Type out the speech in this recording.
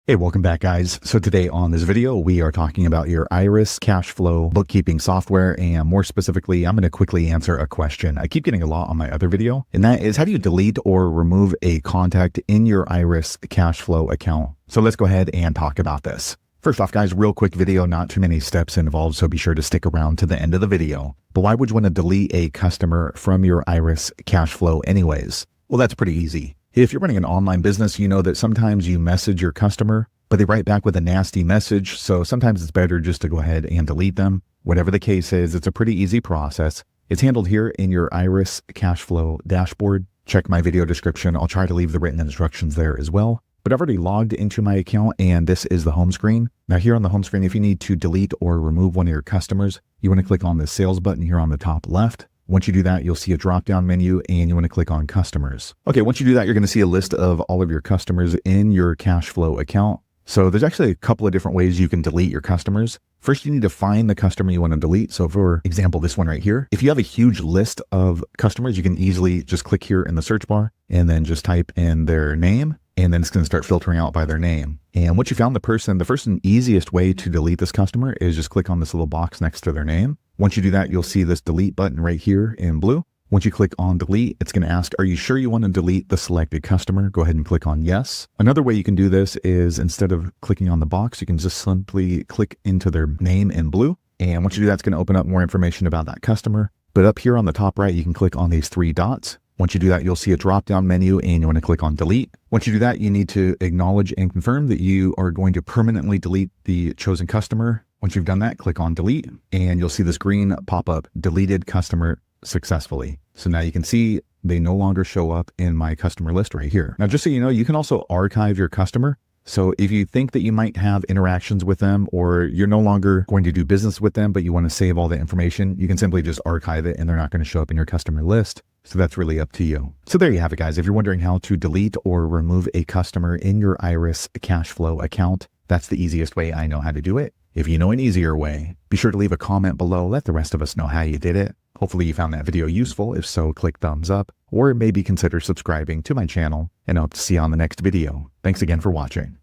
Hey, welcome back guys. So today on this video, we are talking about your Iris KashFlow bookkeeping software. And more specifically, I'm going to quickly answer a question I keep getting a lot on my other video. And that is, how do you delete or remove a contact in your Iris KashFlow account? So let's go ahead and talk about this. First off guys, real quick video, not too many steps involved, so be sure to stick around to the end of the video. But why would you want to delete a customer from your Iris KashFlow anyways? Well, that's pretty easy. If you're running an online business, you know that sometimes you message your customer, but they write back with a nasty message. So sometimes it's better just to go ahead and delete them. Whatever the case is, it's a pretty easy process. It's handled here in your Iris KashFlow dashboard. Check my video description. I'll try to leave the written instructions there as well. But I've already logged into my account and this is the home screen. Now here on the home screen, if you need to delete or remove one of your customers, you want to click on the sales button here on the top left. Once you do that, you'll see a drop-down menu and you want to click on customers. Okay, once you do that, you're going to see a list of all of your customers in your KashFlow account. So there's actually a couple of different ways you can delete your customers. First, you need to find the customer you want to delete. So for example, this one right here, if you have a huge list of customers, you can easily just click here in the search bar and then just type in their name. And then it's going to start filtering out by their name. And once you found the person, the first and easiest way to delete this customer is just click on this little box next to their name. Once you do that, you'll see this delete button right here in blue. Once you click on delete, it's going to ask, are you sure you want to delete the selected customer? Go ahead and click on yes. Another way you can do this is, instead of clicking on the box, you can just simply click into their name in blue. And once you do that, it's going to open up more information about that customer. But up here on the top right, you can click on these three dots. Once you do that, you'll see a drop-down menu and you want to click on delete. Once you do that, you need to acknowledge and confirm that you are going to permanently delete the chosen customer. Once you've done that, click on delete and you'll see this green pop up, deleted customer successfully. So now you can see they no longer show up in my customer list right here. Now, just so you know, you can also archive your customer. So if you think that you might have interactions with them or you're no longer going to do business with them, but you want to save all the information, you can simply just archive it and they're not going to show up in your customer list. So that's really up to you. So there you have it, guys. If you're wondering how to delete or remove a customer in your Iris KashFlow account, that's the easiest way I know how to do it. If you know an easier way, be sure to leave a comment below. Let the rest of us know how you did it. Hopefully you found that video useful. If so, click thumbs up or maybe consider subscribing to my channel, and I hope to see you on the next video. Thanks again for watching.